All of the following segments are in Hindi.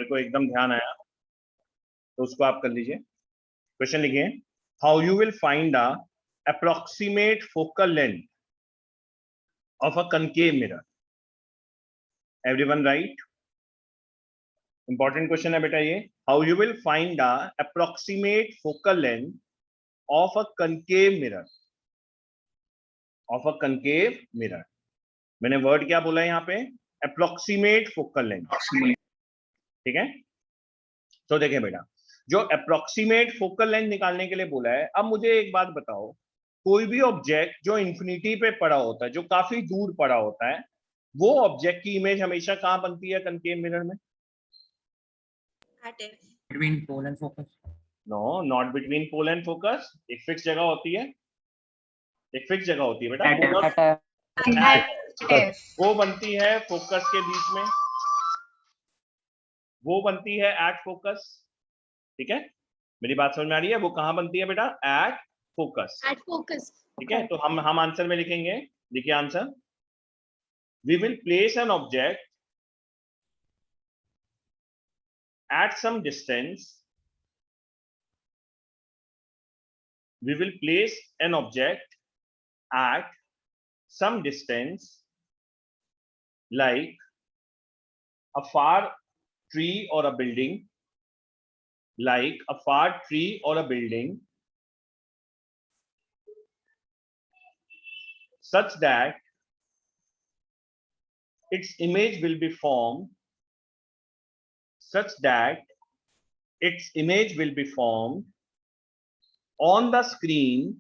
मेरे को एकदम ध्यान आया, तो उसको आप कर लीजिए। क्वेश्चन लिखिए, how you will find the approximate focal length of a concave mirror. Everyone right? Important question है बेटा ये। How you will find the approximate focal length of a concave mirror, of a concave mirror. मैंने वर्ड क्या बोला है यहाँ पे? Approximate focal length. ठीक है, तो देखिए बेटा, जो अप्रोक्सीमेट फोकल लेंथ निकालने के लिए बोला है, अब मुझे एक बात बताओ, कोई भी ऑब्जेक्ट जो इन्फिनिटी पे पड़ा होता है, जो काफी दूर पड़ा होता है, वो ऑब्जेक्ट की इमेज हमेशा कहां बनती है कनकेव मिरर में? Between pole and focus. No, not between pole and focus. एक फिक्स जगह होती है, एक फिक्स जगह होती है बेटा। वो बनती है फोकस के बीच में, वो बनती है एट फोकस। ठीक है, मेरी बात समझ में आ रही है? वो कहां बनती है बेटा? At focus. At focus. ठीक है, तो हम आंसर में लिखेंगे, देखिए answer, we will place an object at some distance, we will place an object at some distance like a far tree or a building, like a far tree or a building, such that its image will be formed, such that its image will be formed on the screen,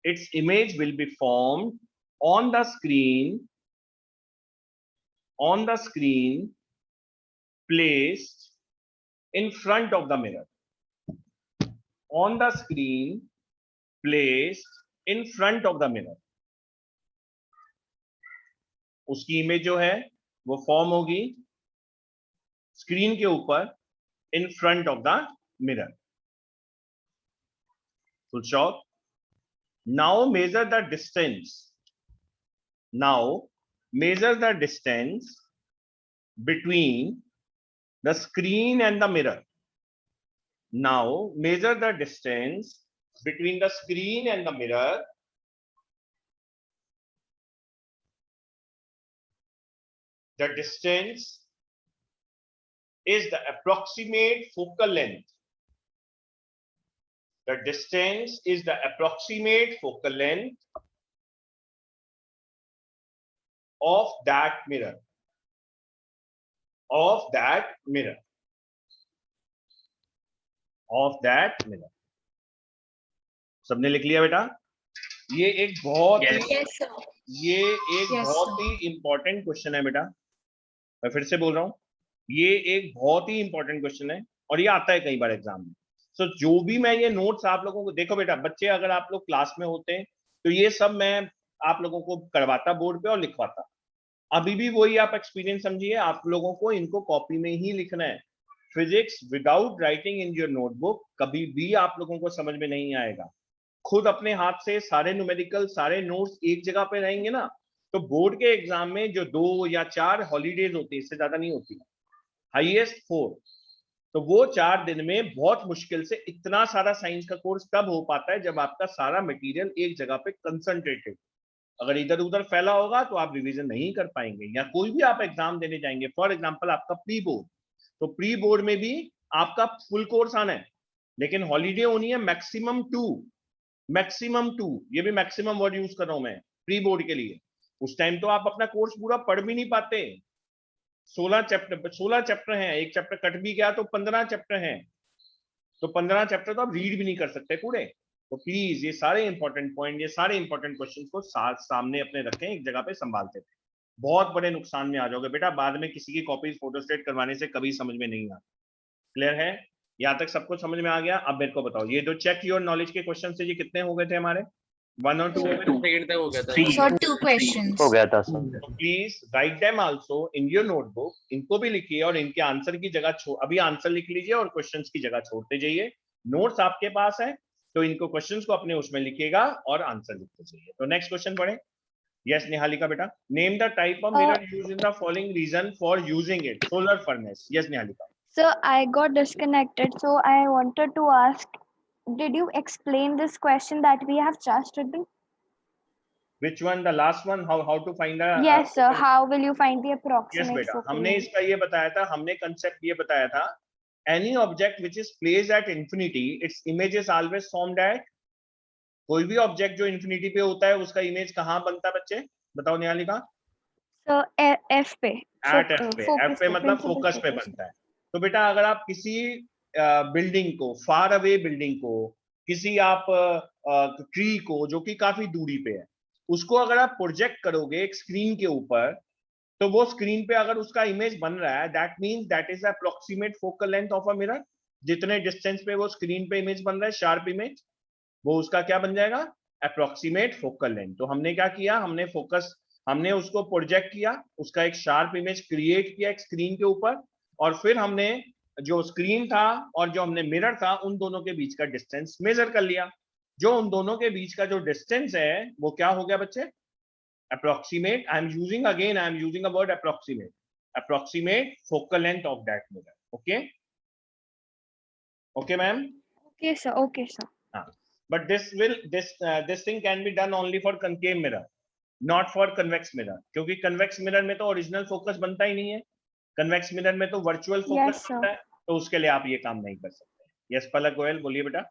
its image will be formed on the screen, on the screen placed in front of the mirror, on the screen placed in front of the mirror. उसकी इमेज जो है वो फॉर्म होगी स्क्रीन के ऊपर, in front of the mirror. Full stop. Now measure the distance, now measure the distance between the screen and the mirror, now measure the distance between the screen and the mirror the distance is the approximate focal length, the distance is the approximate focal length of that mirror, of that mirror, of that mirror। सबने लिख लिया बेटा? ये एक बहुत ही इंपॉर्टेंट क्वेश्चन है बेटा। मैं फिर से बोल रहा हूं, ये एक बहुत ही इंपॉर्टेंट क्वेश्चन है और ये आता है कई बार एग्जाम में। सो जो भी मैं ये नोट्स आप लोगों को, देखो बेटा, बच्चे अगर आप लोग क्लास में होते तो ये सब मैं आप लोगों को करवाता बोर्ड पे और लिखवाता। अभी भी वही आप एक्सपीरियंस समझिए, आप लोगों को इनको कॉपी में ही लिखना है। Physics without writing in your notebook कभी भी आप लोगों को समझ में नहीं आएगा। खुद अपने हाथ से सारे न्यूमेरिकल, सारे नोट्स एक जगह पे रहेंगे ना, तो बोर्ड के एग्जाम में जो 2 या 4 हॉलीडेज होती है, इससे ज्यादा नहीं होती, हाईएस्ट 4, तो वो 4 दिन में बहुत मुश्किल से इतना सारा साइंस का कोर्स तब हो पाता है जब आपका सारा मटेरियल एक जगह पे कंसंट्रेटेड। अगर इधर उधर फैला होगा तो आप रिवीजन नहीं कर पाएंगे। या कोई भी आप एग्जाम देने जाएंगे, फॉर एग्जांपल आपका प्री बोर्ड, तो प्री बोर्ड में भी आपका फुल कोर्स आना है, लेकिन हॉलीडे होनी है मैक्सिमम 2, मैक्सिमम 2, ये भी मैक्सिमम वर्ड यूज कर रहा हूं मैं प्री बोर्ड के लिए। उस टाइम तो आप अपना कोर्स पूरा पढ़ भी नहीं पाते। 16 चैप्टर हैं, एक चैप्टर कट भी गया तो 15 चैप्टर हैं, तो 15 चैप्टर तो आप रीड भी नहीं कर सकते पूरे। तो प्लीज ये सारे इंपॉर्टेंट पॉइंट, ये सारे इंपॉर्टेंट क्वेश्चन को सामने अपने रखें, एक जगह पे संभालते थे। बहुत बड़े नुकसान में आ जाओगे बेटा, बाद में किसी की कॉपीज फोटोस्टेट करवाने से कभी समझ में नहीं आता। क्लियर है? यहाँ तक सबको समझ में आ गया? अब मेरे को बताओ, ये जो चेक योर नॉलेज के क्वेश्चन थे, ये कितने हो गए थे हमारे? 1 और 2 हो गया था। 2 questions हो गया था। तो please write them also in your notebook, इनको भी लिखिए और इनके आंसर की जगह अभी आंसर लिख लीजिए और क्वेश्चंस की जगह छोड़ते जाइए। नोट्स आपके पास है तो इनको क्वेश्चंस को अपने उसमें लिखिएगा और आंसर लिखते जाइए। तो नेक्स्ट क्वेश्चन पढ़े। Yes, Nihalika beta. Name the type of mirror used in the following reason for using it. Solar furnace. Yes, Nihalika. So I got disconnected. So I wanted to ask, did you explain this question that we have just written? Which one? The last one? How to find the? Yes, sir. How will you find the Yes, approximate बेटा. focal हमने length? इसका ये बताया था. हमने concept ये बताया था. Any object which is placed at infinity, its image is always formed at. कोई भी ऑब्जेक्ट जो इंफिनिटी पे होता है उसका इमेज कहाँ बनता है बच्चे? बताओ निहालिका. So F पे. एट एफ पे. एफ पे मतलब principal फोकस पे focus बनता है. तो बेटा अगर आप किसी बिल्डिंग को, फार अवे बिल्डिंग को, किसी आप ट्री को जो कि काफी दूरी पे है, उसको अगर आप प्रोजेक्ट करोगे एक स्क्रीन के ऊपर, तो वो स्क्रीन पे अगर उसका इमेज बन रहा है, that means that is approximate focal length of a mirror. जितने डिस्टेंस पे वो स्क्रीन पे इमेज बन रहा है, शार्प इमेज, वो उसका क्या बन जाएगा? Approximate focal length. तो हमने क्या किया? हमने उसको प्रोजेक्ट किया, उसका एक शार्प इमेज क्रिएट किया एक स्क्रीन के ऊपर, और फिर हमने जो स्क्रीन था और जो हमने मिरर था उन दोनों के बीच का डिस्टेंस मेजर कर लिया. जो उन दोनों के बीच का जो डिस्टेंस है वो क्या हो गया बच्चे? approximate. I am using a word approximate focal length of that mirror. Okay ma'am. Okay, sir. Okay, sir. But this thing can be done only for concave mirror, not for convex mirror, क्योंकि convex mirror में तो original focus बनता ही नहीं है. convex mirror में तो virtual focus Yes, sir. बनता है, तो उसके लिए आप ये काम नहीं कर सकते. Yes, पलक गोयल बोलिए बेटा.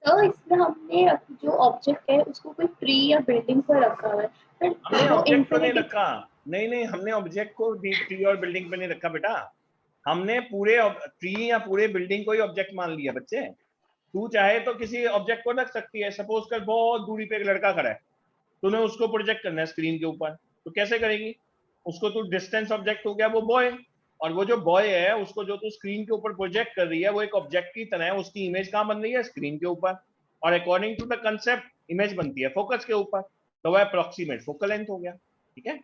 तो इसमें हमने जो ऑब्जेक्ट है उसको कोई ट्री या बिल्डिंग पर रखा हुआ है, हमने वो ऑब्जेक्ट पर नहीं infinity रखा. नहीं, हमने ऑब्जेक्ट को ट्री और बिल्डिंग पे नहीं रखा बेटा. हमने पूरे ट्री या पूरे बिल्डिंग को ही ऑब्जेक्ट मान लिया बच्चे. तू चाहे तो किसी ऑब्जेक्ट को रख सकती है. सपोज कर बहुत दूरी पे एक लड़का खड़ा है, तूने उसको प्रोजेक्ट करना है स्क्रीन के ऊपर, तो कैसे करेगी? उसको तू डिस्टेंस ऑब्जेक्ट हो गया वो बॉय, और वो जो बॉय है उसको जो तू स्क्रीन के ऊपर प्रोजेक्ट कर रही है वो एक ऑब्जेक्ट की तरह है. उसकी इमेज कहाँ बन रही है? स्क्रीन के ऊपर. और according to the concept image बनती है फोकस के ऊपर, तो वह अप्रोक्सीमेट फोकल लेंथ हो गया. ठीक है.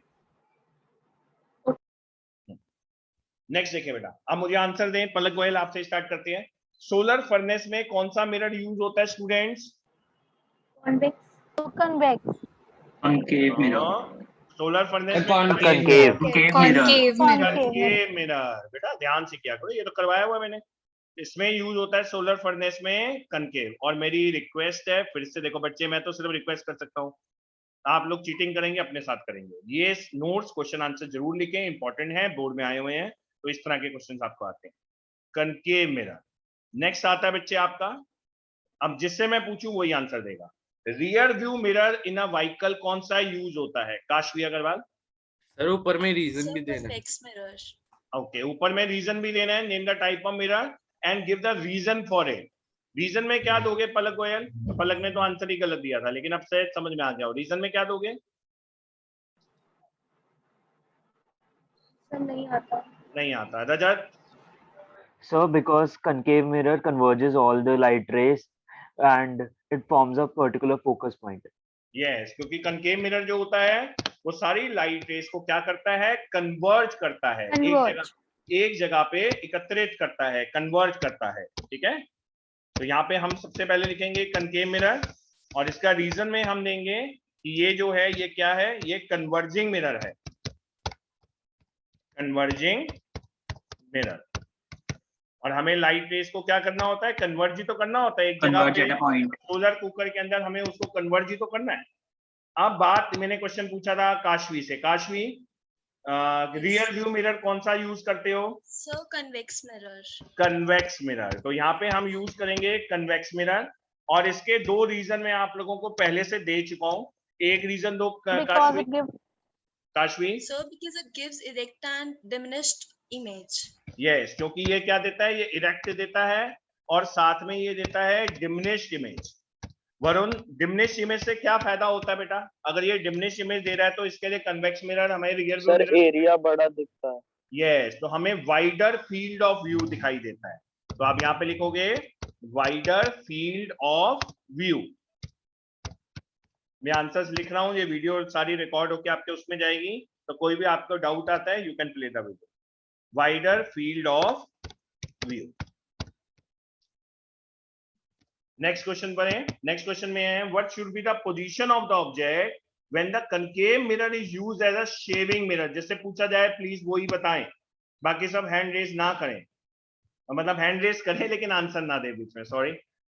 नेक्स्ट देखिए बेटा. अब मुझे आंसर दें. पलक गोयल आपसे स्टार्ट करते हैं. सोलर फर्नेस में कौन सा मिरर यूज होता है students? convex. Convex. Concave mirror. Solar furnace में Concave Concave. mirror. concave mirror. बेटा ध्यान से किया करो, ये तो करवाया हुआ मैंने. इसमें यूज होता है सोलर फर्नेस में कंकेव. और मेरी रिक्वेस्ट है, फिर से देखो बच्चे, मैं तो सिर्फ रिक्वेस्ट कर सकता हूँ, आप लोग चीटिंग करेंगे अपने साथ करेंगे. ये नोट्स क्वेश्चन आंसर जरूर लिखें, इंपॉर्टेंट है, बोर्ड में आए हुए हैं, तो इस तरह के क्वेश्चन आपको आते हैं. Concave mirror. नेक्स्ट आता है बच्चे आपका, अब जिससे मैं पूछूं वही आंसर देगा. Rear view mirror in a vehicle कौन सा यूज होता है? काशवी अग्रवाल. सर ऊपर में रीजन भी देना है. ओके, ऊपर में रीजन भी देना है. Name the type of mirror and give the reason for it. Reason में क्या दोगे पलक गोयल? तो पलक ने तो आंसर ही गलत दिया था, लेकिन अब से समझ में आ गया. रीजन में क्या दोगे? सर नहीं आता. रजत. So because concave mirror converges all the light rays and it forms a particular focus point. Yes, क्योंकि कंकेव मिरर जो होता है वो सारी लाइट रेस को क्या करता है? कन्वर्ज करता है. एक जगह पे एकत्रित करता है, कन्वर्ज करता है. ठीक है. तो यहाँ पे हम सबसे पहले लिखेंगे कंकेव मिरर, और इसका रीजन में हम देंगे कि ये जो है ये क्या है? ये कन्वर्जिंग मिरर है. Converging mirror. और हमें लाइट रेस को क्या करना होता है? कन्वर्ज ही तो करना होता है. एक जगह पे सोलर कुकर के अंदर हमें उसको कन्वर्ज ही तो करना है. अब बात मैंने क्वेश्चन पूछा था काशवी से. काशवी, रियर व्यू मिरर कौन सा यूज करते हो? Sir convex mirror. Convex mirror. तो यहाँ पे हम यूज करेंगे कन्वेक्स मिरर, और इसके दो रीजन मैं आप लोगों को पहले से दे चुका हूँ. एक रीजन दो Kashvi. Sir because it gives erect and diminished image. Yes, क्योंकि ये क्या देता है? ये इरेक्ट देता है, और साथ में ये देता है diminished image. Varun, diminished image से क्या फायदा होता है बेटा? अगर ये डिमिनिश्ड इमेज दे रहा है तो इसके लिए कन्वेक्स मिरर हमें रियर व्यू मिरर, एरिया बड़ा दिखता है. यस, तो हमें वाइडर फील्ड ऑफ व्यू दिखाई देता है. तो आप यहाँ पे लिखोगे वाइडर फील्ड ऑफ व्यू. मैं आंसर्स लिख रहा हूँ, ये वीडियो सारी रिकॉर्ड होके आपके उसमें जाएगी, तो कोई भी आपको डाउट आता है you can play the video. Wider field of view. Next question पढ़ें। नेक्स्ट क्वेश्चन में है what should be the position of the object when the concave mirror is used as a shaving mirror. जिससे पूछा जाए प्लीज वो ही बताएं, बाकी सब हैंड रेज ना करें, मतलब हैंड रेज करें लेकिन आंसर ना दे बीच में। सॉरी,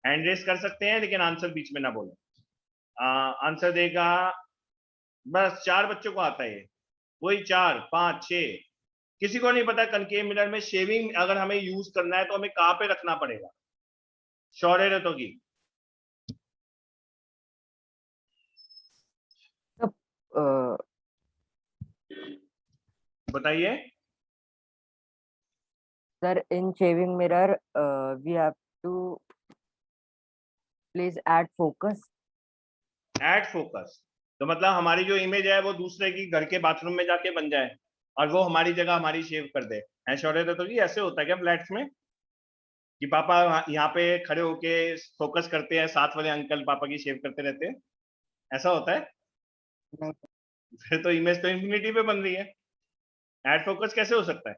हैंड रेज कर सकते हैं लेकिन आंसर बीच में ना बोले। आंसर देगा बस 4 बच्चों को आता है, वही 4 5 6, किसी को नहीं पता कनकेव मिरर में शेविंग अगर हमें यूज करना है तो हमें कहां पे रखना पड़ेगा। शौर्य रतों की बताइए। Sir, in shaving mirror, we have to please add focus. Add focus, तो मतलब हमारी जो इमेज है वो दूसरे की घर के बाथरूम में जाके बन जाए और वो हमारी जगह हमारी शेव कर दे। है शौर्य रतों की, ऐसे होता है क्या फ्लैट्स में कि पापा यहाँ पे खड़े होके फोकस करते हैं, साथ वाले अंकल पापा की शेव करते रहते हैं, ऐसा होता है? नहीं। फिर तो इमेज तो इंफिनिटी पे बन रही है। एड फोकस कैसे हो सकता है?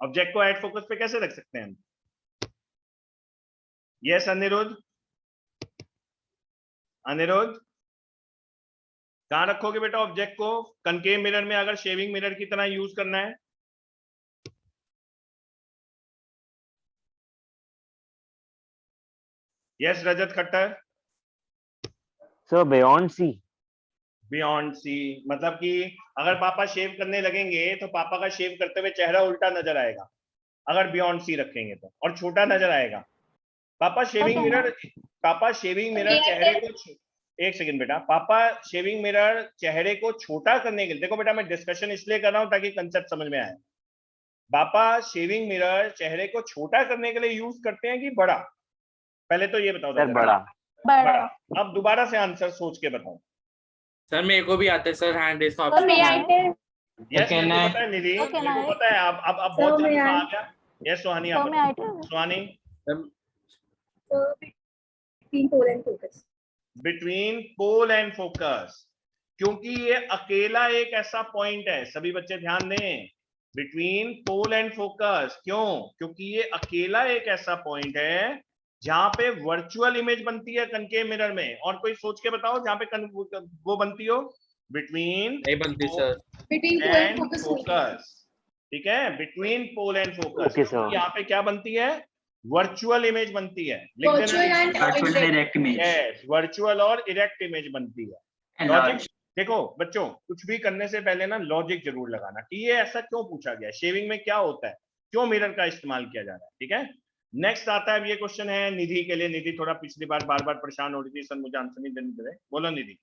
ऑब्जेक्ट को एड फोकस पे कैसे रख सकते हैं हम? यस अनिरुद्ध, अनिरुद्ध कहां रखोगे बेटा ऑब्जेक्ट को कनकेव मिरर में अगर शेविंग मिरर की तरह यूज करना है? Yes Rajat Khattar. Sir beyond C. Beyond C मतलब कि अगर पापा शेव करने लगेंगे तो पापा का शेव करते हुए चेहरा उल्टा नजर आएगा अगर बियॉन्ड सी रखेंगे तो, और छोटा नजर आएगा। पापा शेविंग मिरर चेहरे को, एक सेकंड बेटा, पापा शेविंग मिरर चेहरे को छोटा करने के लिए, देखो बेटा मैं डिस्कशन इसलिए कर रहा हूं ताकि कंसेप्ट समझ में आए। पापा शेविंग मिरर चेहरे को छोटा करने के लिए यूज करते हैं कि बड़ा? पहले तो ये बताओ। सर बड़ा। बड़ा। अब दोबारा से आंसर सोच के बताओ। सर मेरे को भी आता है सर, हैंड रेस का So may I option. tell? Yes मेरे को पता है निधि, Okay, मेरे को nice. पता है। अब बहुत So may जल्दी I? आ गया। यस सुहानी, So आप may I बताओ। tell? सुहानी, So between pole and focus. Between pole and focus, क्योंकि ये अकेला एक ऐसा पॉइंट है, सभी बच्चे ध्यान दें, बिटवीन पोल एंड फोकस। क्यों? क्योंकि ये अकेला एक ऐसा पॉइंट है जहां पे वर्चुअल इमेज बनती है कनकेव मिरर में। और कोई सोच के बताओ जहां पे वो बनती हो, बिटवीन नहीं बनती sir. Between pole and and focus. Focus. ठीक है, between pole and focus. Okay, sir. यहाँ पे क्या बनती है? वर्चुअल इमेज बनती है। लिख Virtual देना। and virtual indirect. Direct image yes, virtual और इरेक्ट इमेज बनती है। एंड लॉजिक देखो बच्चों, कुछ भी करने से पहले ना लॉजिक जरूर लगाना कि ये ऐसा क्यों पूछा गया, शेविंग में क्या होता है, क्यों मिरर का इस्तेमाल किया जा रहा है। ठीक है, नेक्स्ट आता है, ये क्वेश्चन है निधि के लिए। निधि थोड़ा पिछली बार बार परेशान हो रही थी, सर मुझे आंसर नहीं देने दे रहे। बोलो निधि।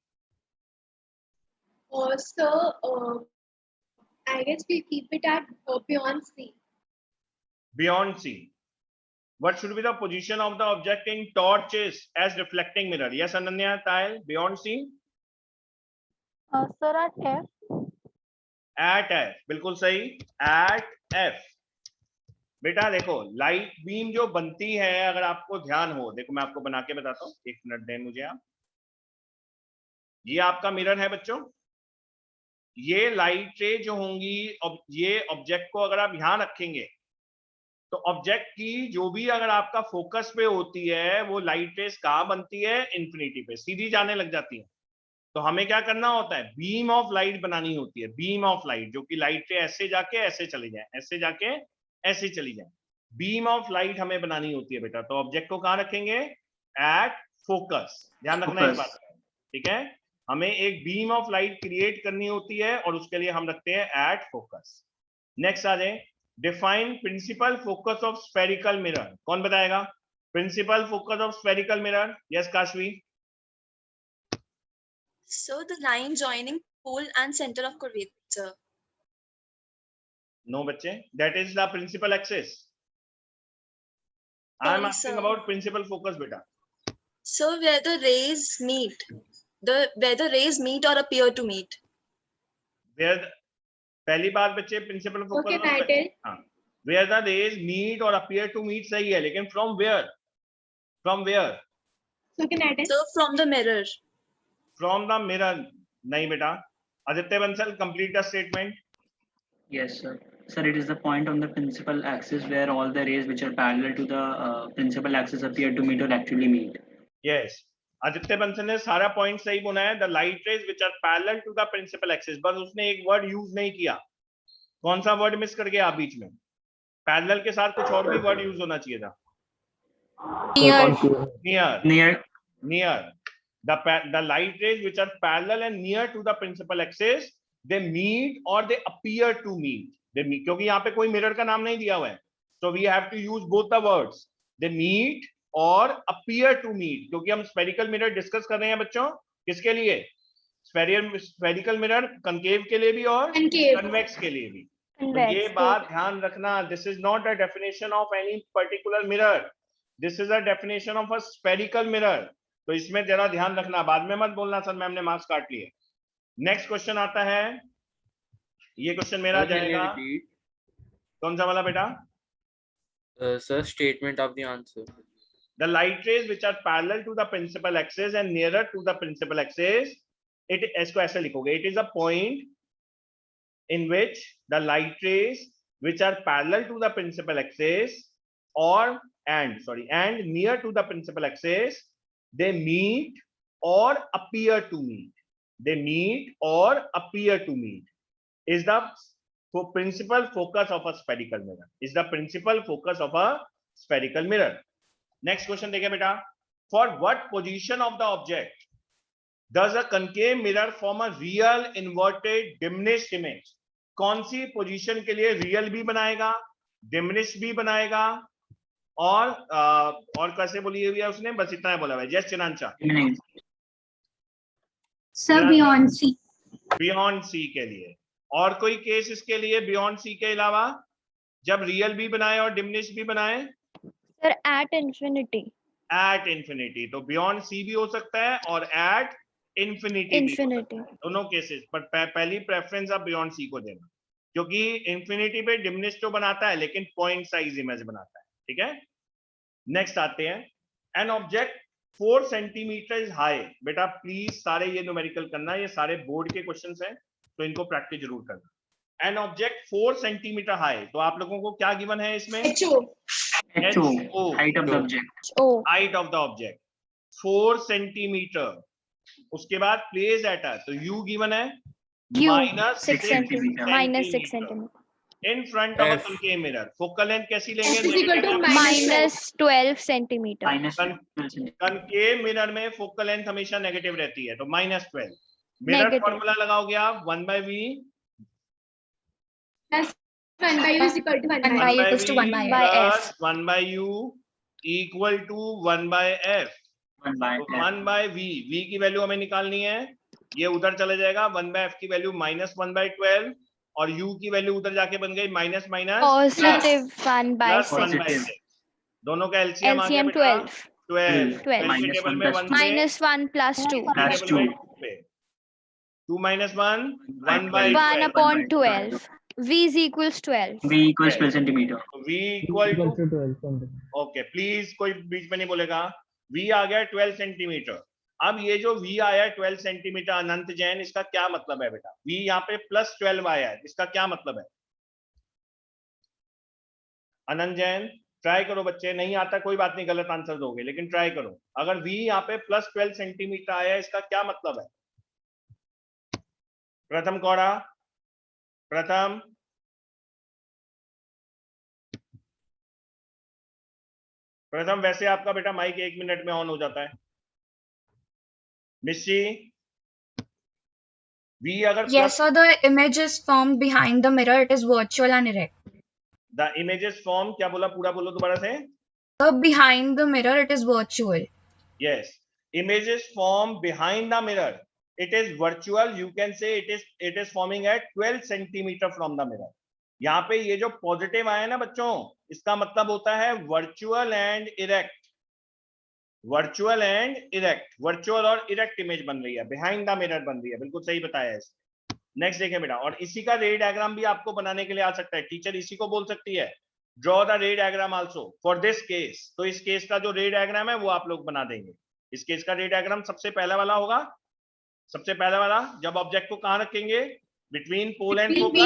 So I guess we'll keep it at beyond C. Beyond C. What should be the position of the object in torches as reflecting mirror? Yes, Ananya, Tile, beyond C? Sir, at F. At F, बिल्कुल सही, at F। बेटा देखो लाइट बीम जो बनती है, अगर आपको ध्यान हो, देखो मैं आपको बना के बताता हूँ, एक मिनट दें मुझे आप। ये आपका मिरर है बच्चों, ये लाइट रे जो होंगी, ये ऑब्जेक्ट को अगर आप यहां रखेंगे तो ऑब्जेक्ट की जो भी अगर आपका फोकस पे होती है वो लाइट रेस कहां बनती है? इंफिनिटी पे सीधी जाने लग जाती है। तो हमें क्या करना होता है? बीम ऑफ लाइट बनानी होती है, बीम ऑफ लाइट, जो कि लाइट रे ऐसे जाके ऐसे चली जाए, ऐसे जाके ऐसे चली जाए, बीम ऑफ लाइट हमें बनानी होती है बेटा। तो ऑब्जेक्ट को कहां रखेंगे? At focus. ध्यान रखना इस बात का, ठीक है, हमें एक बीम ऑफ लाइट क्रिएट करनी होती है और उसके लिए हम रखते हैं एट फोकस। नेक्स्ट आ जाए, define principal focus of spherical mirror. कौन बताएगा principal focus of spherical mirror? Yes Kashvi. So the line joining pole and center of curvature. No बच्चे, that is the principal axis. I am Sorry, asking sir. About principal focus बेटा। So where the rays meet, where the rays meet or appear to meet. Where, पहली बात बच्चे principal focus Okay, I tell. हाँ, वेयर द रेज मीट और अपीयर टू मीट सही है, लेकिन from where? From where? So can I tell? So from the mirror. From the mirror नहीं बेटा। Aditya Bansal, complete the statement. Yes, sir. Sir, it is the point on the principal axis where all the rays which are parallel to the principal axis appear to meet or actually meet. Yes, Aditya Bansal ने सारा पॉइंट सही बोला है। The light rays which are parallel to the principal axis, बस उसने एक वर्ड यूज नहीं किया। कौन सा वर्ड मिस कर गया आप बीच में? पैरेलल के साथ कुछ और भी वर्ड यूज होना चाहिए था। Near. Near. The light rays which are parallel and near to the principal axis, they meet or they appear to meet. They meet, क्योंकि यहाँ पे कोई मिरर का नाम नहीं दिया हुआ है, so we have to use both the words. They meet or appear to meet, क्योंकि हम spherical mirror discuss कर रहे हैं बच्चों। किसके लिए? Spherical mirror concave के लिए भी और convex के लिए भी। तो ये बात ध्यान रखना, this is not a definition of any particular mirror. This is a definition of a spherical mirror. तो इसमें जरा ध्यान रखना, बाद में मत बोलना सर मैम ने मार्क्स काट लिए। नेक्स्ट क्वेश्चन आता है, ये क्वेश्चन मेरा जाएगा, कौन सा वाला बेटा? Sir, statement of the answer. The light rays which are parallel to the principal axis and nearer to the principal axis, इसको ऐसे लिखोगे, it is a point in which the light rays which are parallel to the principal axis and near to the principal axis, they meet or appear to meet. They meet or appear to meet is the principal focus of a spherical mirror. Is the principal focus of a spherical mirror. Next question देखिए बेटा, for what position of the object does a concave mirror form a real inverted diminished image? कौन सी पोजीशन के लिए रियल भी बनाएगा, डिमिनिश भी बनाएगा, और कैसे बोली हुई है उसने? बस इतना ही बोला है। जस्ट चिनांचा sir beyond C. Beyond C के लिए। और कोई केस इसके लिए बियॉन्ड सी के अलावा, जब रियल भी बनाए और डिमिनिश भी बनाए? Sir at infinity. At infinity, तो बियॉन्ड सी भी हो सकता है और एट इंफिनिटी दोनों केसेस, पर पहली प्रेफरेंस आप बियॉन्ड सी को देना, क्योंकि इंफिनिटी पे डिमिनिश तो बनाता है लेकिन पॉइंट साइज इमेज बनाता है। ठीक है, नेक्स्ट आते हैं, an object 4 centimetre is high. बेटा प्लीज सारे ये न्यूमेरिकल करना, ये सारे बोर्ड के क्वेश्चंस हैं तो इनको प्रैक्टिस जरूर करना। एन ऑब्जेक्ट 4 सेंटीमीटर हाई, तो आप लोगों को क्या गिवन है इसमें? HO, height of the object. Height of the object 4 centimetre. उसके बाद प्लेस एट, तो यू गिवन है -6 centimetre in front of a concave mirror। Focal length कैसी लेंगे? -12 सेंटीमीटर। concave mirror में फोकल लेंथ हमेशा नेगेटिव रहती है, तो -12। मिरर फॉर्मूला लगाओगे आप 1/v 1/u is equal to 1/u equal to 1/f। 1/v, v की वैल्यू हमें निकालनी है, ये उधर चले जाएगा, 1/f की वैल्यू -1/12 और u की वैल्यू उधर जाके बन गई माइनस पॉजिटिव 1/6। दोनों का एलसीएम आ गया 12 टेबल में 1 -1 + 2 2 - 1 1/12 v is equals 12 V equals 12 centimeter. v equal to 12। Okay please कोई बीच में नहीं बोलेगा। v आ गया 12 सेंटीमीटर। अब ये जो v आया 12 सेंटीमीटर, अनंत जैन, इसका क्या मतलब है बेटा? v यहाँ पे +12 आया है, इसका क्या मतलब है? अनंत जैन ट्राई करो बच्चे, नहीं आता कोई बात नहीं, गलत आंसर दोगे लेकिन ट्राई करो। अगर v यहाँ पे +12 सेंटीमीटर आया है, इसका क्या मतलब है? प्रथम कौड़ा, प्रथम वैसे आपका बेटा माइक 1 मिनट में ऑन हो जाता है। मिस्सी V अगर yes sir, the image is formed behind the mirror, it is virtual and erect. The image is formed, क्या बोला? पूरा बोलो दोबारा से। Behind the mirror it is virtual. Yes, image is formed behind the mirror, it is virtual, you can say it is forming at 12 centimeter from the mirror। यहाँ पे ये जो पॉजिटिव आया ना बच्चों, इसका मतलब होता है virtual and erect. Virtual and erect, virtual और इरेक्ट इमेज बन रही है, बिहाइंड द मिरर बन रही है, बिल्कुल सही बताया है। नेक्स्ट देखिए बेटा, और इसी का रे डायग्राम भी आपको बनाने के लिए आ सकता है, टीचर इसी को बोल सकती है ड्रॉ द रे diagram also for this case. तो इस केस का जो रे डायग्राम है वो आप लोग बना देंगे। इस केस का रे डायग्राम सबसे पहला वाला होगा, सबसे पहला वाला, जब ऑब्जेक्ट को कहां रखेंगे? Between pole and focus.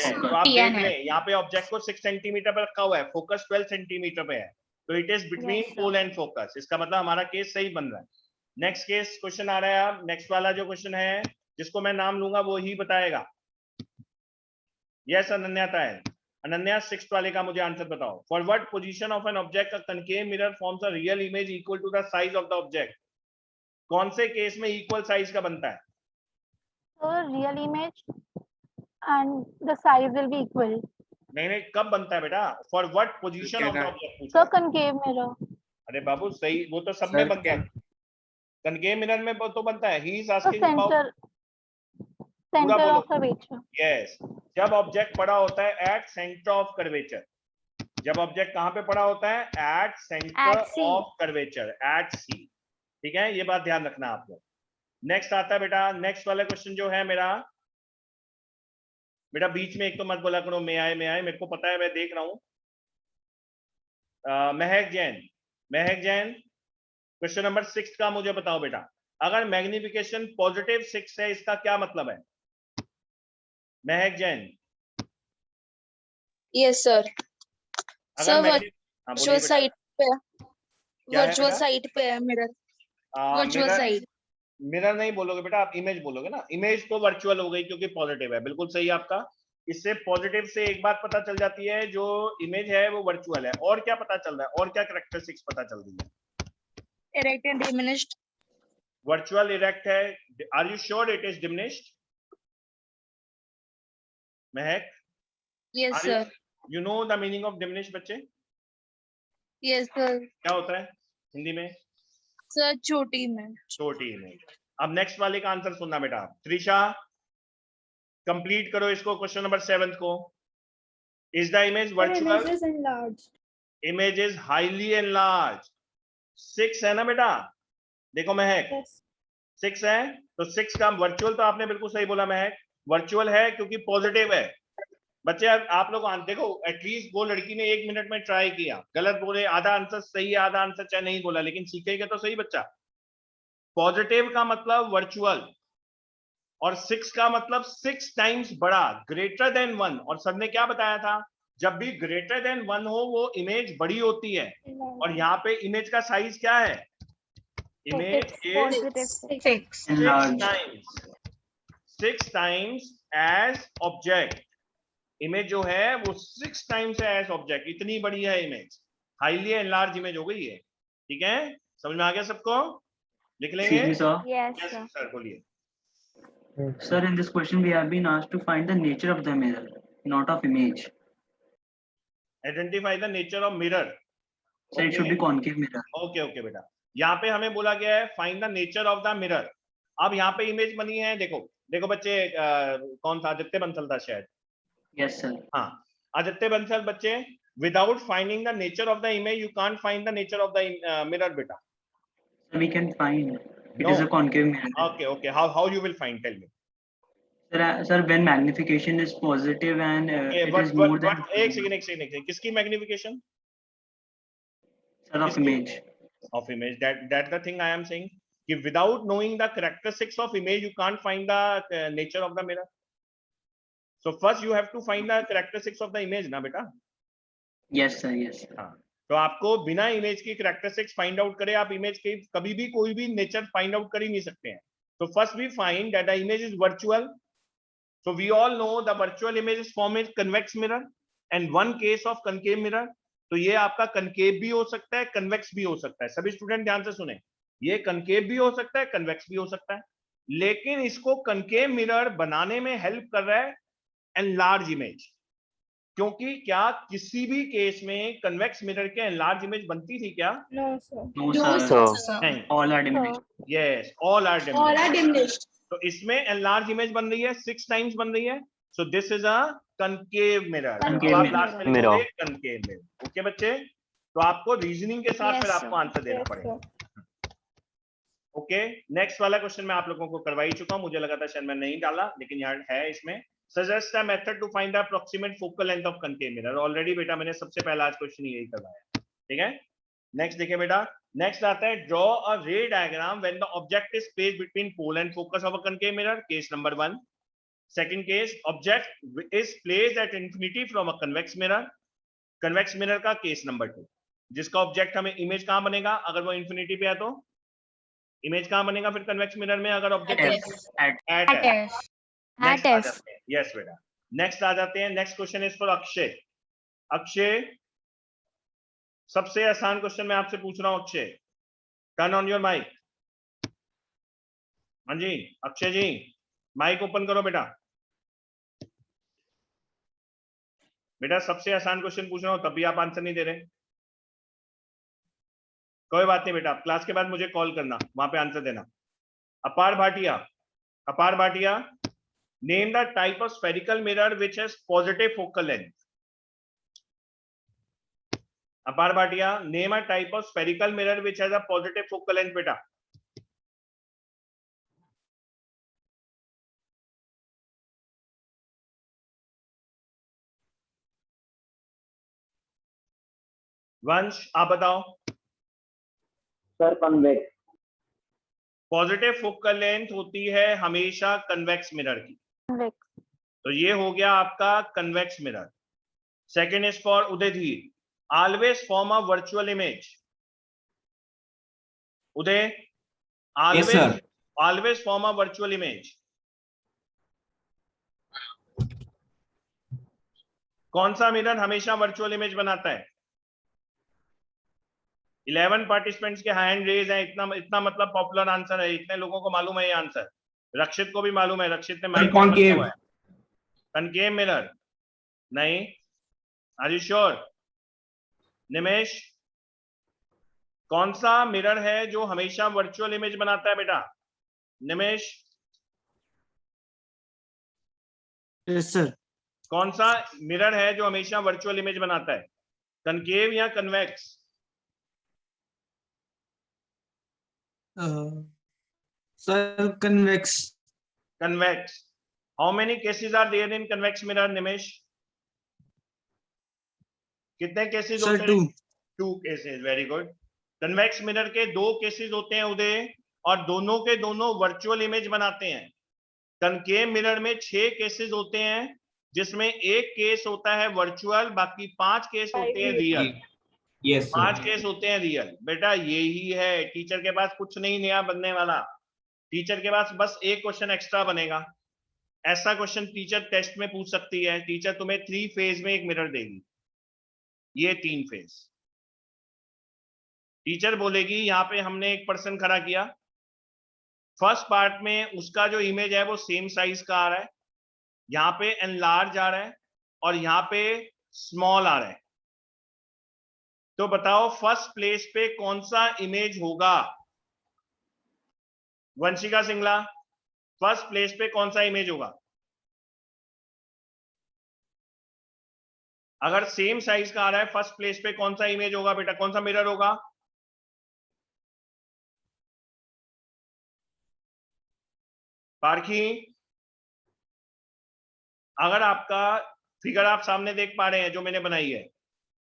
तो आप देख लें यहाँ पे ऑब्जेक्ट को 6 सेंटीमीटर पर रखा हुआ है, फोकस 12 सेंटीमीटर पे है, तो it is between Yes, sir. Pole and focus. इसका मतलब हमारा केस सही बन रहा है। नेक्स्ट केस क्वेश्चन आ रहा है। अब नेक्स्ट वाला जो क्वेश्चन है जिसको मैं नाम लूंगा वो ही बताएगा। यस अनन्या तायल। अनन्या 6th वाले का मुझे आंसर बताओ। For what position of an object a concave mirror forms a real image equal to the size of the object. कौन से केस में इक्वल साइज का बनता है? So real image and the size will be equal. नहीं, कब बनता है बेटा? For what position of the object पूछ So रहा है। concave mirror. अरे बाबू सही, वो तो सब में बनता है। कनकेव मिरर में तो बनता है। He is So asking about center बोलो। of curvature. यस, जब ऑब्जेक्ट पड़ा होता है एट सेंटर ऑफ कर्वेचर। जब ऑब्जेक्ट कहां पे पड़ा होता है? At centre At C. Of curvature, at C. ठीक है, ये बात ध्यान रखना आप लोग। नेक्स्ट आता है बेटा, नेक्स्ट वाला क्वेश्चन जो है मेरा, बेटा बीच में एक तो मत बोला करो मैं आए, मेरे को पता है, मैं देख रहा हूं। महक जैन, महक जैन क्वेश्चन नंबर 6 का मुझे बताओ बेटा। अगर मैग्निफिकेशन पॉजिटिव 6 है इसका क्या मतलब है? महक जैन। Yes, sir. अगर Sir, वर्चुअल साइट पे क्या है वर्चुअल बेटा? साइट पे है mirror. Virtual mirror, site. Mirror नहीं बोलोगे बेटा, आप इमेज बोलोगे ना। इमेज तो वर्चुअल हो गई क्योंकि पॉजिटिव है। बिल्कुल सही आपका। इससे पॉजिटिव से एक बात पता चल जाती है, जो इमेज है वो वर्चुअल है। और क्या पता चल रहा है? और क्या कैरेक्टरिस्टिक्स पता चल रही है? Erect and diminished. Virtual erect है। Are you sure it is diminished? Mahak, Yes, sir. You know the meaning of diminished बच्चे? Yes, sir. क्या होता है हिंदी में? Sir, छोटी में। छोटी इमेज। अब नेक्स्ट वाले का आंसर सुनना बेटा। त्रिशा कंप्लीट करो इसको, क्वेश्चन नंबर 7 को। Is the image virtual? Image is enlarged. Image is highly enlarge. 6 है ना बेटा? देखो महक, Yes. 6 है तो 6 का वर्चुअल, तो आपने बिल्कुल सही बोला महक, वर्चुअल है क्योंकि पॉजिटिव है। बच्चे आप लोग देखो, एटलीस्ट वो लड़की ने 1 मिनट में ट्राई किया, गलत बोले, आधा आंसर सही है, आधा आंसर चाहे नहीं बोला, लेकिन सीखेगा तो सही बच्चा। पॉजिटिव का मतलब वर्चुअल, और 6 का मतलब 6 टाइम्स बड़ा, ग्रेटर देन 1। और सर ने क्या बताया था? जब भी ग्रेटर देन 1 हो वो इमेज बड़ी होती है। और यहाँ पे इमेज का साइज क्या है? Image is Positive 6. 6 times as object. Image जो है वो 6 टाइम्स है एज ऑब्जेक्ट। इतनी बड़ी है इमेज, हाईली एनलार्ज इमेज हो गई है। ठीक है, समझ में आ गया सबको? लिख लेंगे? Excuse me, sir. Yes, Yes, sir. sir, बोलिए। Sir, in this question we have been asked to find the nature of the mirror, not of image. Identify the nature of mirror. So it should be concave mirror. Okay okay बेटा, यहाँ पे हमें बोला गया है find the nature of the mirror. अब यहाँ पे इमेज बनी है, देखो देखो बच्चे, कौन था? आदित्य बंसल था शायद। Yes, sir. हाँ, आदित्य बंसल बच्चे, without finding the nature of the image you can't find the nature of the mirror बेटा। So we can find it No. is a concave mirror. Okay okay, how you will find? Tell me. Sir, when magnification is positive and it is more than एक सेकंड, किसकी magnification? sir of image. Of image, that the thing I am saying, कि without knowing the characteristics of image you can't find the nature of the mirror. So first you have to find the characteristics of the image ना बेटा। Yes, sir. Yes. हाँ, तो आपको बिना इमेज की कैरेक्टरिस्टिक्स फाइंड आउट करे आप इमेज के कभी भी कोई भी नेचर फाइंड आउट कर ही नहीं सकते हैं। तो first we find that the image is virtual. So we all know the virtual image is formed in convex mirror and one case of concave mirror. तो ये आपका concave भी हो सकता है, convex भी हो सकता है। सभी स्टूडेंट ध्यान से सुने, ये concave भी हो सकता है, convex भी हो सकता है, लेकिन इसको concave mirror बनाने में हेल्प कर रहा है enlarge image। क्योंकि क्या किसी भी केस में convex mirror के enlarge image बनती थी क्या? No, sir. No, No, sir. sir. नहीं। All are diminished. Yes, all are diminished। All are diminished. तो इसमें enlarge image बन रही है, 6 टाइम्स बन रही है। So this is a concave mirror। Concave तो आप mirror। लास्ट में लिखोगे concave mirror। ओके बच्चे, तो आपको रीजनिंग के साथ Yes, फिर sir. आपको आंसर देना Yes, पड़ेगा। sir. ओके, नेक्स्ट वाला क्वेश्चन मैं आप लोगों को करवा ही चुका हूं, मुझे लगा था शायद मैं नहीं डाला, लेकिन यहाँ है इसमें। Suggest a method to find the approximate focal length of concave mirror। Already बेटा मैंने सबसे पहला आज क्वेश्चन यही करवाया। ठीक है, नेक्स्ट देखिए बेटा, नेक्स्ट आता है draw a ray diagram when the object is placed between pole and focus of a concave mirror। Case number 1। Second case, object is placed at infinity from a convex mirror. Convex mirror का केस नंबर 2। जिसका ऑब्जेक्ट हमें इमेज कहाँ बनेगा, अगर वो इन्फिनिटी पे है तो इमेज कहाँ बनेगा फिर कन्वेक्स मिरर में, अगर ऑब्जेक्ट At एट At है। F. नेक्स्ट At आ F. जाते हैं, यस बेटा, नेक्स्ट आ जाते हैं। Next question is for Akshay. Akshay, सबसे आसान क्वेश्चन मैं आपसे पूछ रहा हूं। Akshay, turn on your mic. हाँ जी अक्षय जी, माइक ओपन करो बेटा। बेटा सबसे आसान क्वेश्चन पूछ रहा हूं, तब भी आप आंसर नहीं दे रहे। कोई बात नहीं बेटा, क्लास के बाद मुझे कॉल करना, वहां पे आंसर देना। Apar Bhatia, Apar Bhatia, name the type of spherical mirror which has positive focal length. Apar Bhatia, name a type of spherical mirror which has a positive focal length बेटा। वंश आप बताओ। Sir convex. Positive focal length होती है हमेशा कन्वेक्स मिरर की, Convex. तो ये हो गया आपका convex mirror. Second is for Udaydhir, always form a virtual image. Uday, always always form a virtual image. कौन सा मिरर हमेशा वर्चुअल इमेज बनाता है? 11 पार्टिसिपेंट्स के हैंड रेज है, इतना मतलब पॉपुलर आंसर है, इतने लोगों को मालूम है ये आंसर। रक्षित को भी मालूम है, रक्षित ने माइक ऑन किया हुआ है। कनकेव मिरर नहीं, आर यू श्योर? निमेश, कौन सा मिरर है जो हमेशा वर्चुअल इमेज बनाता है बेटा? निमेश, यस सर। कौन सा मिरर है जो हमेशा वर्चुअल इमेज बनाता है, कनकेव या convex? Sir convex. Convex. How many cases are there in convex mirror Nimesh? कितने केसेस सर होते हैं? 2। 2 cases, very good. Convex mirror के 2 केसेस होते हैं उदय, और दोनों के दोनों वर्चुअल इमेज बनाते हैं। कनकेव मिरर में 6 केसेस होते हैं, जिसमें एक केस होता है वर्चुअल, बाकी 5 केस होते हैं रियल। यस 5 केस होते हैं रियल। बेटा यही है, टीचर के पास कुछ नहीं नया बनने वाला, टीचर के पास बस एक क्वेश्चन एक्स्ट्रा बनेगा। ऐसा क्वेश्चन टीचर टेस्ट में पूछ सकती है, टीचर तुम्हें 3 फेज में एक मिरर देगी, ये 3 फेज। टीचर बोलेगी यहाँ पे हमने एक पर्सन खड़ा किया, फर्स्ट पार्ट में उसका जो इमेज है वो सेम साइज का आ रहा है, यहाँ पे एनलार्ज आ रहा है और यहाँ पे स्मॉल आ रहा है। तो बताओ फर्स्ट प्लेस पे कौन सा इमेज होगा? वंशिका सिंगला, फर्स्ट प्लेस पे कौन सा इमेज होगा? अगर सेम साइज का आ रहा है, फर्स्ट प्लेस पे कौन सा इमेज होगा बेटा, कौन सा मिरर होगा? पारखी, अगर आपका फिगर आप सामने देख पा रहे हैं जो मैंने बनाई है,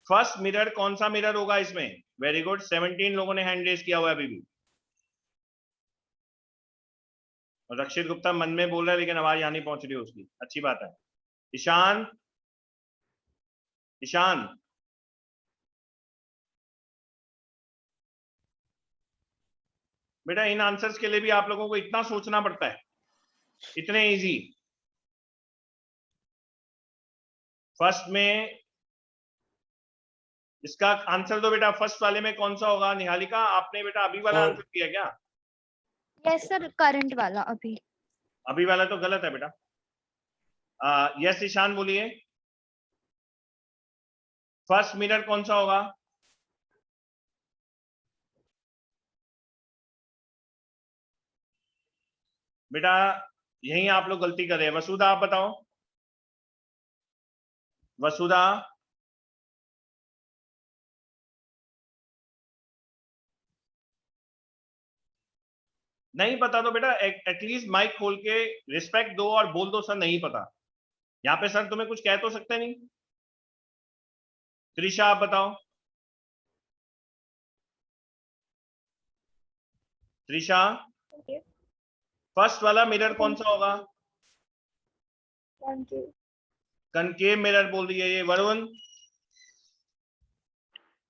फर्स्ट मिरर कौन सा मिरर होगा इसमें? वेरी गुड, 17 लोगों ने हैंड रेज किया हुआ है अभी भी। रक्षित गुप्ता मन में बोल रहा है लेकिन आवाज यहाँ नहीं पहुंच रही उसकी, अच्छी बात है। ईशान, ईशान, बेटा इन आंसर्स के लिए भी आप लोगों को इतना सोचना पड़ता है? इतने इजी? फर्स्ट में इसका आंसर दो बेटा, फर्स्ट वाले में कौन सा होगा? निहालिका, आपने बेटा अभी वाला आंसर दिया क्या? Yes sir, current वाला अभी। अभी वाला तो गलत है बेटा। यस ईशान बोलिए, फर्स्ट मिरर कौन सा होगा? बेटा यही आप लोग गलती कर रहे हैं। वसुधा आप बताओ, वसुधा। नहीं पता तो बेटा एटलीस्ट माइक खोल के रिस्पेक्ट दो और बोल दो सर नहीं पता। यहाँ पे सर तुम्हें कुछ कह तो सकते नहीं। त्रिशा आप बताओ, त्रिशा फर्स्ट वाला मिरर कौन सा होगा? कनकेव मिरर बोल रही है ये। Varun,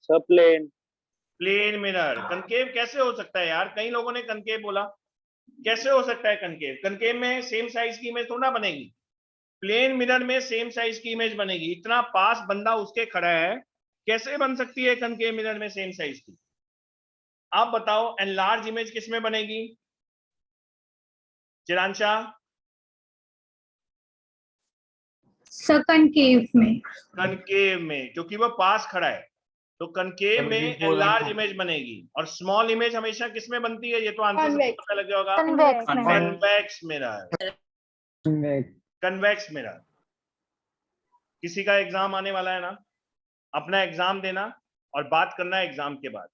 sir plane. Plane mirror. Concave कैसे हो सकता है यार? कई लोगों ने कनकेव बोला, कैसे हो सकता है कनकेव? कनकेव में सेम साइज की इमेज थोड़ा बनेगी, प्लेन मिरर में सेम साइज की इमेज बनेगी। इतना पास बंदा उसके खड़ा है, कैसे बन सकती है कनकेव मिरर में सेम साइज की? आप बताओ, एनलार्ज इमेज किस में बनेगी? चिरांशा? सर कनकेव में। कनकेव में, क्योंकि वो पास खड़ा है, तो कनकेव में एनलार्ज इमेज बनेगी। और स्मॉल इमेज हमेशा किस में बनती है? ये तो आंसर सबको Convex. पता लग गया होगा। Convex. Convex mirror. Convex mirror. किसी का एग्जाम आने वाला है ना, अपना एग्जाम देना और बात करना है एग्जाम के बाद,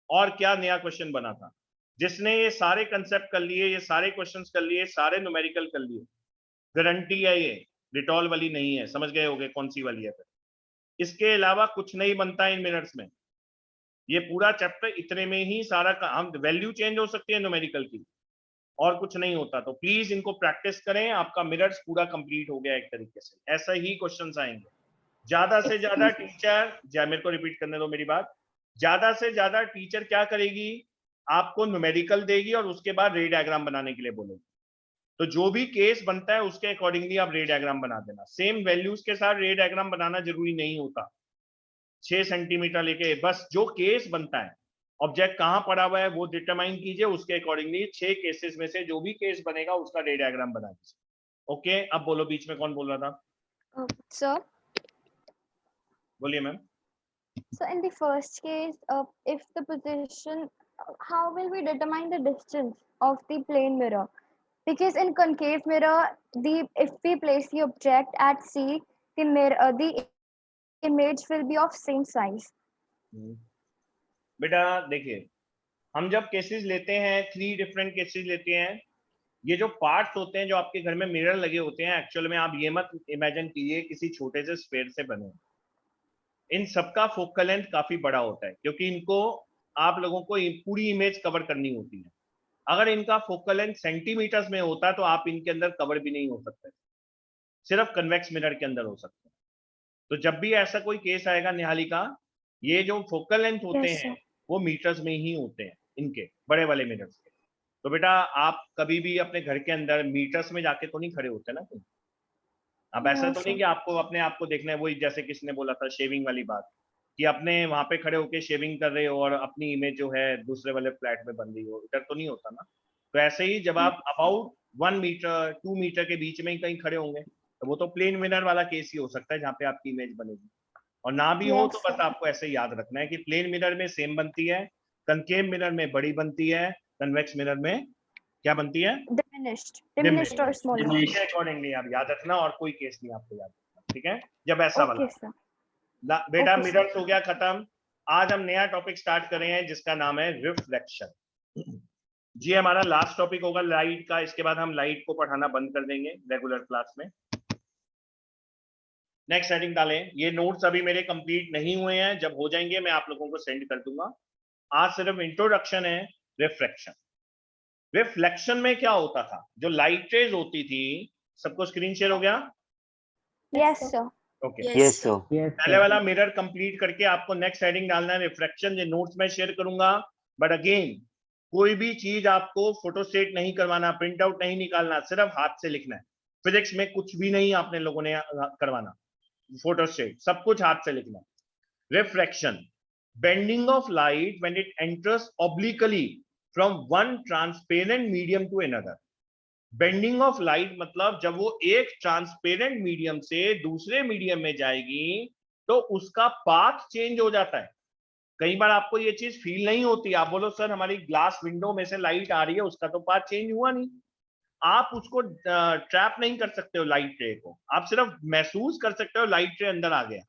और क्या नया क्वेश्चन बना था। जिसने ये सारे कंसेप्ट कर लिए, ये सारे क्वेश्चंस कर लिए, सारे न्यूमेरिकल कर लिए, गारंटी है ये डिटॉल वाली नहीं है। समझ गए होगे कौन सी वाली है? फिर इसके अलावा कुछ नहीं बनता इन मिनट्स में। ये पूरा चैप्टर इतने में ही सारा हम वैल्यू चेंज हो सकती है न्यूमेरिकल की, और कुछ नहीं होता। तो प्लीज इनको प्रैक्टिस करें, आपका मिरर्स पूरा कंप्लीट हो गया एक तरीके से। ऐसा ही क्वेश्चंस आएंगे। ज्यादा से ज्यादा टीचर, मेरे को रिपीट करने दो मेरी बात, ज्यादा से ज्यादा टीचर क्या करेगी? आपको न्यूमेरिकल देगी और उसके बाद रे डायग्राम बनाने के लिए बोलेगी। तो जो भी केस बनता है उसके अकॉर्डिंगली आप रे डायग्राम बना देना। सेम वैल्यूज के साथ रे डायग्राम बनाना जरूरी नहीं होता। 6 सेंटीमीटर लेके, बस जो केस बनता है, ऑब्जेक्ट कहां पड़ा हुआ है वो डिटरमाइन कीजिए, उसके अकॉर्डिंगली 6 केसेस में से जो भी केस बनेगा उसका रे डायग्राम बना दीजिए। ओके, अब बोलो, बीच में कौन बोल रहा था? Sir, बोलिए ma'am. so in the first case, if the position, how will we determine the distance of the plane mirror? Because in concave mirror, if we place the object at C, the mirror, the image will be of same size. बेटा देखिए, हम जब केसेस लेते हैं, 3 डिफरेंट केसेस लेते हैं, ये जो पार्ट्स होते हैं जो आपके घर में मिरर लगे होते हैं, एक्चुअल में आप ये मत इमेजिन कीजिए किसी छोटे से स्फेयर से बने। इन सबका फोकल लेंथ काफी बड़ा होता है, क्योंकि इनको आप लोगों को पूरी इमेज कवर करनी होती है। अगर इनका फोकल लेंथ सेंटीमीटर्स में होता तो आप इनके अंदर कवर भी नहीं हो सकते, सिर्फ कन्वेक्स मिरर के अंदर हो सकते हैं। तो जब भी ऐसा कोई केस आएगा निहालिका, ये जो फोकल लेंथ होते Yes, हैं sir. वो मीटर्स में ही होते हैं, इनके बड़े वाले मिरर्स के। तो बेटा आप कभी भी अपने घर के अंदर मीटर्स में जाके तो नहीं खड़े होते ना कहीं। अब ऐसा No, तो नहीं sir. कि आपको अपने आप को देखना है, वही जैसे किसने बोला था शेविंग वाली बात, कि अपने वहां पे खड़े होके शेविंग कर रहे हो और अपनी इमेज जो है दूसरे वाले फ्लैट में बन रही हो, इधर तो नहीं होता ना। तो ऐसे ही जब आप अबाउट 1 मीटर 2 मीटर के बीच में ही कहीं खड़े होंगे, तो वो तो प्लेन मिरर वाला केस ही हो सकता है जहाँ पे आपकी इमेज बनेगी। और ना भी हो Yes, तो बस sir. आपको ऐसे याद रखना है कि प्लेन मिरर में सेम बनती है, कनकेव मिरर में बड़ी बनती है, कन्वेक्स मिरर में क्या बनती है? Diminished or smaller. Diminished. Accordingly आप याद रखना, और कोई केस नहीं आपको याद रखना, ठीक है? जब ऐसा वाला Okay, sir. बेटा Okay, sir. मिरर्स हो गया खत्म। आज हम नया टॉपिक स्टार्ट कर रहे हैं जिसका नाम है रिफ्लेक्शन। जी हमारा लास्ट टॉपिक होगा लाइट का, इसके बाद हम लाइट को पढ़ाना बंद कर देंगे रेगुलर क्लास में। नेक्स्ट हेडिंग डालें। ये नोट्स अभी मेरे कंप्लीट नहीं हुए हैं, जब हो जाएंगे मैं आप लोगों को सेंड कर दूंगा। आज सिर्फ इंट्रोडक्शन है। रिफ्लेक्शन, रिफ्लेक्शन में क्या होता था? जो लाइट रेज होती थी, सबको स्क्रीन शेयर हो गया? Yes, sir. Okay, yes sir. पहले वाला मिरर कंप्लीट करके आपको नेक्स्ट हेडिंग डालना है रिफ्लेक्शन। ये नोट्स में शेयर करूंगा, बट अगेन कोई भी चीज आपको फोटोस्टेट नहीं करवाना, प्रिंट आउट नहीं निकालना, सिर्फ हाथ से लिखना है। फिजिक्स में कुछ भी नहीं आपने लोगों ने करवाना, फोटोस्टेट सब कुछ हाथ से लिखना है। Reflection, bending of light when it enters obliquely from one transparent medium to another. Bending of light मतलब जब वो एक ट्रांसपेरेंट मीडियम से दूसरे मीडियम में जाएगी तो उसका पाथ चेंज हो जाता है। कई बार आपको ये चीज फील नहीं होती, आप बोलो सर हमारी ग्लास विंडो में से लाइट आ रही है, उसका तो पाथ चेंज हुआ नहीं। आप उसको ट्रैप नहीं कर सकते हो लाइट रे को, आप सिर्फ महसूस कर सकते हो लाइट रे अंदर आ गया,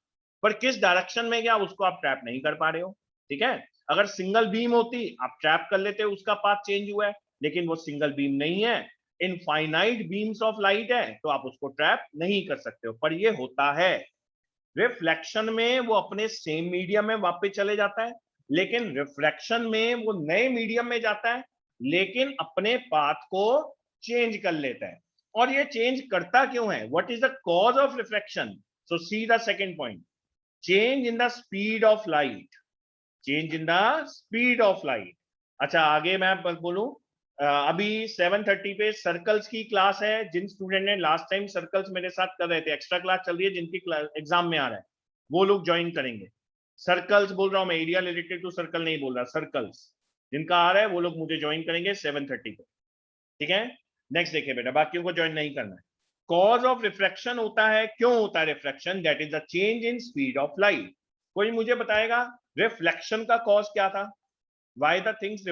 पर किस डायरेक्शन में गया उसको आप ट्रैप नहीं कर पा रहे हो, ठीक है? अगर सिंगल बीम होती आप ट्रैप कर लेते, उसका पाथ चेंज हुआ है, लेकिन वो सिंगल बीम नहीं है, इनफाइनाइट बीम्स ऑफ लाइट है, तो आप उसको ट्रैप नहीं कर सकते हो। पर ये होता है रिफ्लेक्शन में, वो अपने सेम मीडियम में वापस चले जाता है, लेकिन रिफ्लेक्शन में वो नए मीडियम में जाता है, लेकिन अपने पाथ को चेंज कर लेता है। और ये चेंज करता क्यों है? What is the cause of reflection? So see the second point, change in the speed of light. Change in the speed of light. अच्छा आगे मैं बस बोलूं, अभी 7:30 पे सर्कल्स की क्लास है। जिन स्टूडेंट ने लास्ट टाइम सर्कल्स मेरे साथ कर रहे थे, एक्स्ट्रा क्लास चल रही है, जिनकी एग्जाम में आ रहा है वो लोग ज्वाइन करेंगे। सर्कल्स बोल रहा हूं मैं, एरिया रिलेटेड टू सर्कल नहीं बोल रहा, सर्कल्स जिनका आ रहा है वो लोग मुझे ज्वाइन करेंगे 7:30 पे, ठीक है। नेक्स्ट देखिए बेटा, बाकियों को ज्वाइन नहीं करना है। कॉज ऑफ रिफ्रैक्शन होता है, क्यों होता है refraction? That is the change in speed of light. कोई मुझे बताएगा रिफ्लेक्शन का कॉज क्या था? Why the things